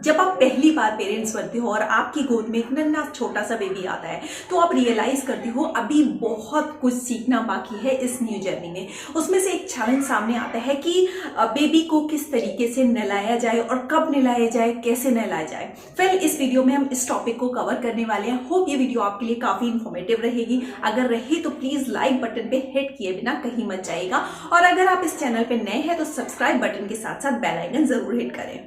जब आप पहली बार पेरेंट्स बनते हो और आपकी गोद में एक नन्हा छोटा सा बेबी आता है तो आप रियलाइज करते हो अभी बहुत कुछ सीखना बाकी है इस न्यू जर्नी में। उसमें से एक चैलेंज सामने आता है कि बेबी को किस तरीके से नहलाया जाए और कब नहलाया जाए, कैसे नहलाया जाए। फिर इस वीडियो में हम इस टॉपिक को कवर करने वाले हैं। होप ये वीडियो आपके लिए काफी इंफॉर्मेटिव रहेगी। अगर रही तो प्लीज लाइक बटन पे हिट किए बिना कहीं मत जाइएगा और अगर आप इस चैनल पे नए हैं तो सब्सक्राइब बटन के साथ साथ बेल आइकन जरूर हिट करें।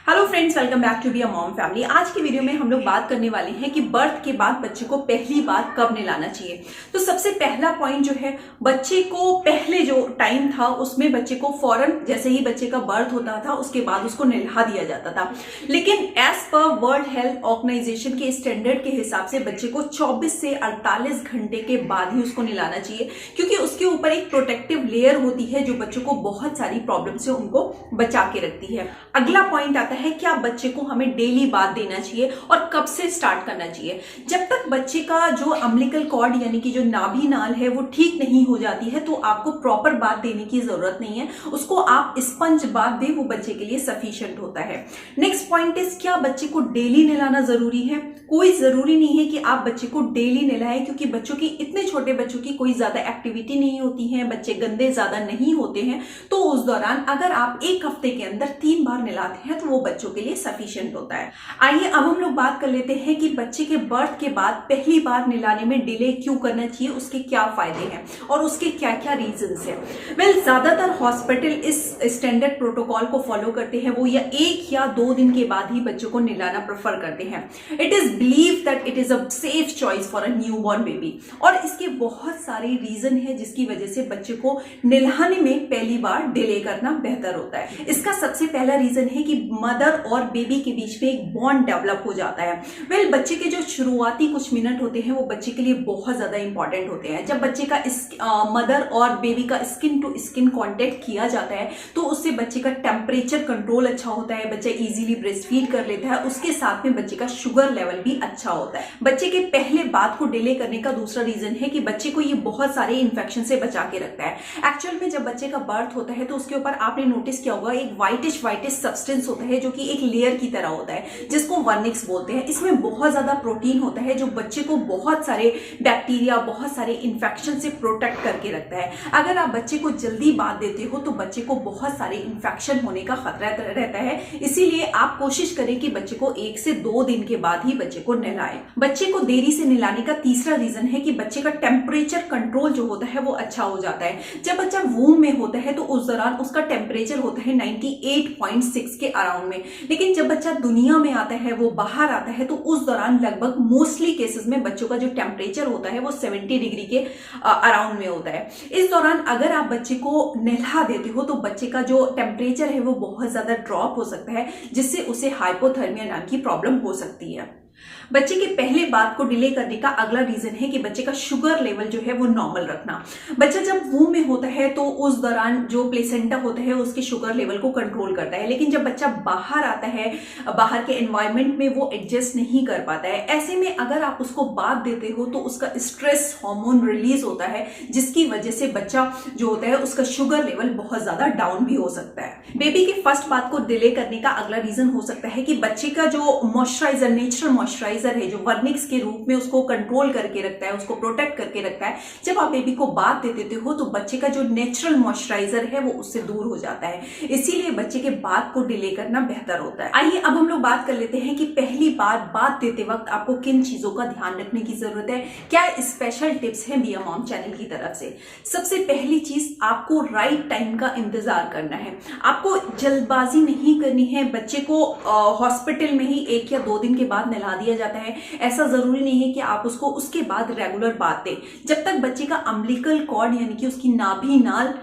Hello friends, welcome back to Be a Mom Family. आज की वीडियो में हम लोग बात करने वाले हैं कि बर्थ के बाद बच्चे को पहली बार कब नहलाना चाहिए। तो सबसे पहला पॉइंट जो है, बच्चे को पहले जो टाइम था उसमें बच्चे को फौरन जैसे ही बच्चे का बर्थ होता था उसके बाद उसको नहला दिया जाता था। लेकिन as per World Health Organization के स्टैंडर्ड के हिसाब से बच्चे को 24 से 48 घंटे के बाद ही उसको नहलाना चाहिए, क्योंकि उसके ऊपर एक प्रोटेक्टिव लेयर होती है जो बच्चों को बहुत सारी प्रॉब्लम से उनको बचा के रखती है। अगला पॉइंट आता है क्या बच्चे को हमें डेली बात देना चाहिए और कब से स्टार्ट करना चाहिए। जब तक बच्चे का जो अम्बिलिकल कॉर्ड यानी कि जो नाभि नाल है वो ठीक नहीं हो जाती है तो आपको प्रॉपर बात देने की जरूरत नहीं है। उसको आप स्पंज बात दें, वो बच्चे के लिए सफिशिएंट होता है। नेक्स्ट पॉइंट इज, क्या बच्चे को डेली नहलाना जरूरी है। कोई जरूरी नहीं है कि आप बच्चे को डेली नहलाएं, क्योंकि बच्चों की इतने छोटे बच्चों की कोई ज्यादा एक्टिविटी नहीं होती है, बच्चे गंदे ज्यादा नहीं होते हैं। तो उस दौरान अगर आप एक हफ्ते के अंदर 3 बार नहलाते हैं तो वो बच्चों के लिए सफिशिएंट होता है। आइए अब हम लोग बात कर लेते हैं कि बच्चे के बर्थ के बाद पहली बार नहलाने में डिले क्यों करना चाहिए, उसके क्या फायदे हैं और उसके क्या क्या रीजंस हैं। वेल, ज्यादातर हॉस्पिटल इस स्टैंडर्ड प्रोटोकॉल को फॉलो करते हैं। वो या 1 या 2 दिन के बाद ही बच्चों को नहलाना प्रेफर करते हैं। It is believe that it is a safe choice for a new born baby. और इसके बहुत सारे रीजन है जिसकी वजह से बच्चे को नहलाने में पहली बार डिले करना बेहतर होता है। इसका सबसे पहला रीजन है कि मदर और बेबी के बीच में एक बॉन्ड डेवलप हो जाता है। वेल, बच्चे के जो शुरुआती कुछ मिनट होते हैं वो बच्चे के लिए बहुत ज्यादा इंपॉर्टेंट होते हैं। जब बच्चे का मदर और बेबी का स्किन टू स्किन कांटेक्ट किया जाता है तो उससे बच्चे का टेम्परेचर कंट्रोल अच्छा होता है, बच्चा इजीली ब्रेस्ट फीड कर लेता है। उसके साथ में बच्चे का शुगर लेवल भी अच्छा होता है। बच्चे के पहले बात को डिले करने का दूसरा रीजन है कि बच्चे को ये बहुत सारे इन्फेक्शन से बचा के रखता है। एक्चुअल में जब बच्चे का बर्थ होता है तो उसके ऊपर आपने नोटिस किया होगा एक व्हाइटिश सब्सटेंस होता है जो कि एक लेयर की तरह होता है, जिसको वर्निक्स बोलते हैं। इसमें बहुत ज्यादा प्रोटीन होता है जो बच्चे को बहुत सारे बैक्टीरिया, बहुत सारे इन्फेक्शन से प्रोटेक्ट करके रखता है। अगर आप बच्चे को जल्दी बात देते हो तो बच्चे को बहुत सारे इन्फेक्शन होने का खतरा रहता है। इसीलिए आप कोशिश करें कि बच्चे को 1 से 2 दिन के बाद ही बच्चे को नहलाएं। बच्चे को देरी से नहलाने का तीसरा रीजन है कि बच्चे का टेम्परेचर कंट्रोल जो होता है वो अच्छा हो जाता है। जब बच्चा वूम में होता है तो उस दौरान उसका टेम्परेचर होता है 98.6 के अराउंड में। लेकिन जब बच्चा दुनिया में आता है, वो बाहर आता है, तो उस दौरान लगभग मोस्टली केसेस में बच्चों का जो टेम्परेचर होता है वो 70 डिग्री के अराउंड में होता है। इस दौरान अगर आप बच्चे को नहला देते हो तो बच्चे का जो टेम्परेचर है वो बहुत ज्यादा ड्रॉप हो सकता है, जिससे उसे हाइपोथर्मिया नाम की प्रॉब्लम हो सकती है। बच्चे के पहले बात को डिले करने का अगला रीजन है कि बच्चे का शुगर लेवल जो है वो नॉर्मल रखना। बच्चा जब वूम में होता है तो उस दौरान जो प्लेसेंटा होता है उसके शुगर लेवल को कंट्रोल करता है। लेकिन जब बच्चा बाहर आता है, बाहर के एनवायरनमेंट में वो एडजस्ट नहीं कर पाता है। ऐसे में अगर आप उसको बात देते हो तो उसका स्ट्रेस हार्मोन रिलीज होता है, जिसकी वजह से बच्चा जो होता है उसका शुगर लेवल बहुत ज्यादा डाउन भी हो सकता है। बेबी की फर्स्ट बात को डिले करने का अगला रीजन हो सकता है कि बच्चे का जो मॉइस्चराइजर, नेचुरल मॉइस्चराइजर है जो वर्निक्स के रूप में उसको कंट्रोल करके रखता है, उसको प्रोटेक्ट करके रखता है, जब आप बेबी को बात दे देते हो तो बच्चे का जो नेचुरल मॉइस्चराइजर है वो उससे दूर हो जाता है। इसीलिए बच्चे के बात को डिले करना बेहतर होता है। आइए अब हम लोग बात कर लेते हैं कि पहली बार बात देते वक्त आपको किन चीजों का ध्यान रखने की जरूरत है, क्या स्पेशल टिप्स हैं बी अ मॉम चैनल की तरफ से। सबसे पहली चीज, आपको राइट टाइम का इंतजार करना है। आपको जल्दबाजी नहीं करनी है। बच्चे को हॉस्पिटल में ही 1 या 2 दिन के बाद नहला दिया जाता है। ऐसा जरूरी नहीं है कि आप उसको उसके बाद रेगुलर बात दें। जब तक बच्चे का अम्बिलिकल कॉर्ड यानी कि उसकी नाभि नाल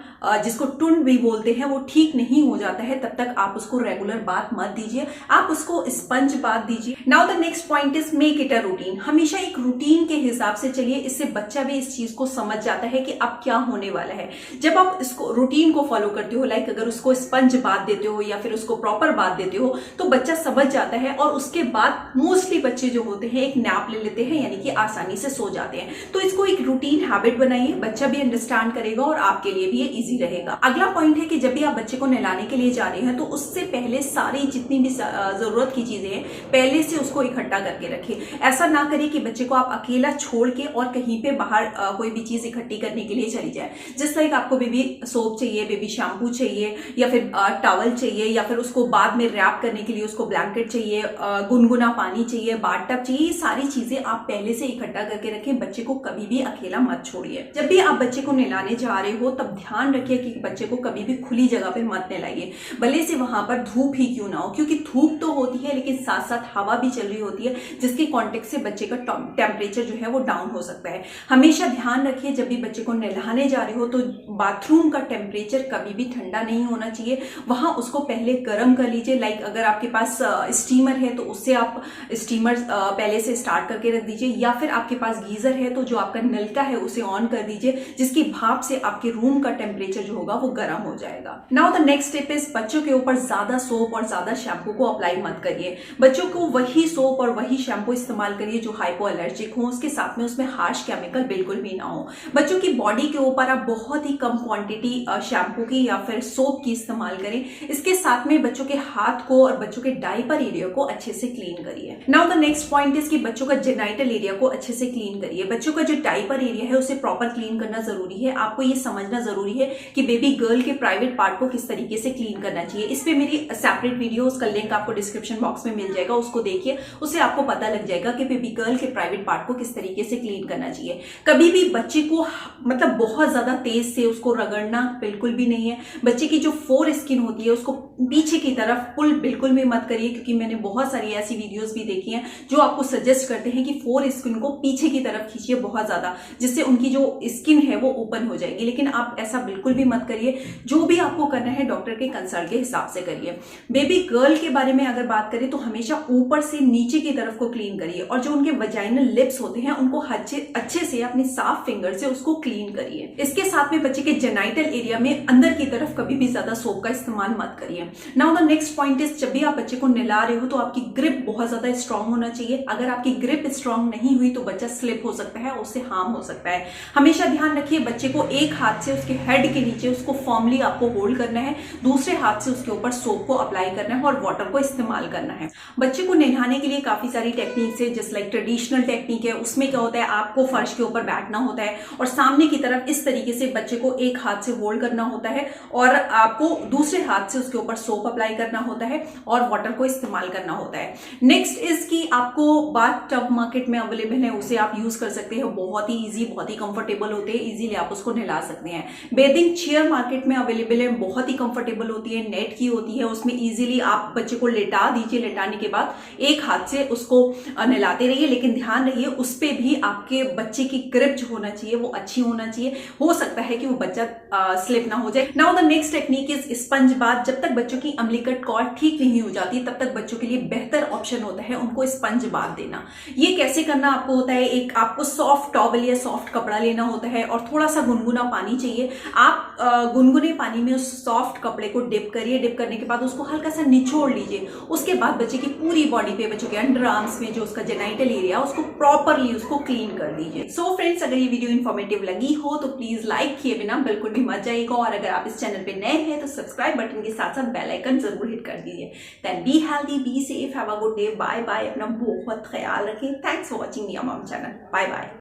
जिसको टुंड भी बोलते हैं वो ठीक नहीं हो जाता है, तब तक आप उसको रेगुलर बात मत दीजिए, आप उसको स्पंज बात दीजिए। Now the next point is make it a routine. हमेशा एक रूटीन के हिसाब से चलिए, इससे बच्चा भी इस चीज को समझ जाता है कि अब क्या होने वाला है। जब आप इसको रूटीन को फॉलो करते हो, लाइक अगर उसको स्पंज बात देते हो या फिर उसको प्रॉपर बात देते हो तो बच्चा समझ जाता है और उसके बाद मोस्टली बच्चे जो होते हैं एक नैप ले लेते हैं, यानी कि आसानी से सो जाते हैं। तो इसको एक रूटीन हैबिट बनाइए, बच्चा भी अंडरस्टैंड करेगा और आपके लिए भी ये इजी ईजी रहेगा। अगला पॉइंट है कि जब भी आप बच्चे को नहलाने के लिए जा रहे हैं तो उससे पहले सारी जितनी भी जरूरत की चीजें हैं पहले से उसको इकट्ठा करके रखें। ऐसा ना करें कि बच्चे को आप अकेला छोड़ के और कहीं पे बाहर कोई भी चीज इकट्ठी करने के लिए चली जाए। जस्ट लाइक आपको बेबी सोप चाहिए, बेबी शैम्पू चाहिए, या फिर टॉवल चाहिए, या फिर उसको बाद में रैप करने के लिए उसको ब्लैंकेट चाहिए, गुनगुना पानी चाहिए, बाथ टब चाहिए। ये सारी चीजें आप पहले से इकट्ठा करके रखें। बच्चे को कभी भी अकेला मत छोड़िए। जब भी आप बच्चे को नहलाने जा रहे हो तब ध्यान रखिए कि बच्चे को कभी भी खुली जगह पे मत नहलाइए, भले से वहां पर धूप ही क्यों ना हो, क्योंकि धूप तो होती है लेकिन साथ साथ हवा भी चल रही होती है, जिसके कॉन्टेक्ट से बच्चे का टेम्परेचर जो है वो डाउन हो सकता है। हमेशा ध्यान रखिए जब भी बच्चे को नहलाने जा रहे हो तो बाथरूम का टेम्परेचर कभी भी ठंडा नहीं होना चाहिए। वहां उसको पहले गर्म कर लीजिए। लाइक अगर आपके पास स्टीमर है तो उससे आप स्टीमर पहले से स्टार्ट करके रख दीजिए, या फिर आपके पास गीजर है तो जो आपका नलका है उसे ऑन कर दीजिए, जिसकी भाप से आपके रूम का टेम्परेचर जो होगा वो गर्म हो जाएगा। Now the next step is बच्चों के ऊपर ज्यादा सोप और ज्यादा शैम्पू को अप्लाई मत करिए। बच्चों को वही सोप और वही शैम्पू इस्तेमाल करिए जो हाइपो एलर्जिक हो, उसके साथ में उसमें हार्श केमिकल बिल्कुल भी ना हो। बच्चों की बॉडी के ऊपर आप बहुत ही कम क्वांटिटी शैम्पू की या फिर सोप की इस्तेमाल करें। इसके साथ में बच्चों के हाथ को और बच्चों के डायपर एरिया को अच्छे से क्लीन करिए। Now the next point is कि बच्चों का जेनाइटल एरिया को अच्छे से क्लीन करिए। बच्चों का जो डायपर एरिया है उसे प्रॉपर क्लीन करना जरूरी है। आपको ये समझना जरूरी है कि बेबी गर्ल के प्राइवेट पार्ट को किस तरीके से क्लीन करना चाहिए। इस पे मेरी सेपरेट वीडियो, उसका लिंक आपको डिस्क्रिप्शन बॉक्स में मिल जाएगा, उसको देखिए, उससे आपको पता लग जाएगा कि बेबी गर्ल के प्राइवेट पार्ट को किस तरीके से क्लीन करना चाहिए। कभी भी बच्चे को मतलब बहुत ज्यादा तेज से उसको रगड़ना बिल्कुल भी नहीं है। बच्चे की जो फोर स्किन होती है उसको पीछे की तरफ पुल बिल्कुल भी मत करिए, क्योंकि मैंने बहुत सारी ऐसी वीडियोस भी देखी हैं जो आपको सजेस्ट करते हैं कि फोर स्किन को पीछे की तरफ खींचिए बहुत ज्यादा, जिससे उनकी जो स्किन है वो ओपन हो जाएगी। लेकिन आप ऐसा बिल्कुल भी मत करिए। जो भी आपको करना है डॉक्टर के कंसल्ट के हिसाब से करिए। बेबी गर्ल के बारे में अगर बात करें तो हमेशा ऊपर से नीचे की तरफ को क्लीन करिए, और जो उनके वजाइनल लिप्स होते हैं उनको अच्छे से अपनी साफ फिंगर से उसको क्लीन करिए। इसके साथ में बच्चे के जेनाइटल एरिया में अंदर की तरफ कभी भी ज्यादा सोप का इस्तेमाल मत करिए। Now the next point is जब भी आप बच्चे को नहला रहे हो तो आपकी ग्रिप बहुत ज्यादा स्ट्रांग होना चाहिए। अगर आपकी ग्रिप स्ट्रांग नहीं हुई तो बच्चा स्लिप हो सकता है, उससे हार्म हो सकता है। हमेशा ध्यान रखिए बच्चे को एक हाथ से उसके हेड के नीचे उसको फॉर्मली आपको होल्ड करना है, दूसरे हाथ से उसके ऊपर सोप को अप्लाई करना है और वाटर को इस्तेमाल करना है। बच्चे को नहलाने के लिए काफी सारी टेक्निक्स है, जस्ट लाइक ट्रेडिशनल टेक्निक है। उसमें क्या होता है, आपको फर्श के ऊपर बैठना होता है और सामने की तरफ इस तरीके से बच्चे को एक हाथ से होल्ड करना होता है और आपको दूसरे हाथ से उसके ऊपर सोप अप्लाई करना होता है और वाटर को इस्तेमाल करना होता है। नेक्स्ट इज कि आपको बाथ टब मार्केट में अवेलेबल है, उसे आप यूज कर सकते हैं। बहुत ही इजी, बहुत ही कंफर्टेबल होते हैं, इजीली आप उसको नहला सकते हैं। बेदिंग चेयर मार्केट में अवेलेबल है, बहुत ही कंफर्टेबल होती है, नेट की होती है। उसमें इजीली आप बच्चे को लेटा दीजिए, लेटाने के बाद एक हाथ से उसको नहलाते रहिए, लेकिन ध्यान रहिए उस पे भी आपके बच्चे की ग्रिप जो होना चाहिए वो अच्छी होना चाहिए। हो सकता है कि वो बच्चा स्लिप ना हो जाए। Now the next technique is sponge bath. जब तक बच्चों की अम्बिलिकल कॉर्ड ठीक नहीं हो जाती तब तक बच्चों के लिए बेहतर ऑप्शन होता है उनको स्पंज बाथ देना। ये कैसे करना आपको होता है, एक आपको सॉफ्ट टॉवल या सॉफ्ट कपड़ा लेना होता है और थोड़ा सा गुनगुना पानी चाहिए। आप गुनगुने पानी में उस सॉफ्ट कपड़े को डिप करिए। डिप करने के बाद उसको हल्का सा निचोड़ लीजिए। उसके बाद बच्चे की पूरी बॉडी पे, बच्चों के अंडर आर्म्स में जो उसका जेनाइटल एरिया उसको प्रॉपरली उसको क्लीन कर दीजिए। सो फ्रेंड्स, अगर ये वीडियो इन्फॉर्मेटिव लगी हो तो प्लीज लाइक किए बिना बिल्कुल भी मत जाइएगा, और अगर आप इस चैनल पे नए हैं तो सब्सक्राइब बटन के साथ साथ बेल आइकन जरूर हिट कर दीजिए। Then be healthy, be safe, have a good day, bye bye. अपना बहुत ख्याल रखें। Thanks for watching Mia Mom channel. Bye bye.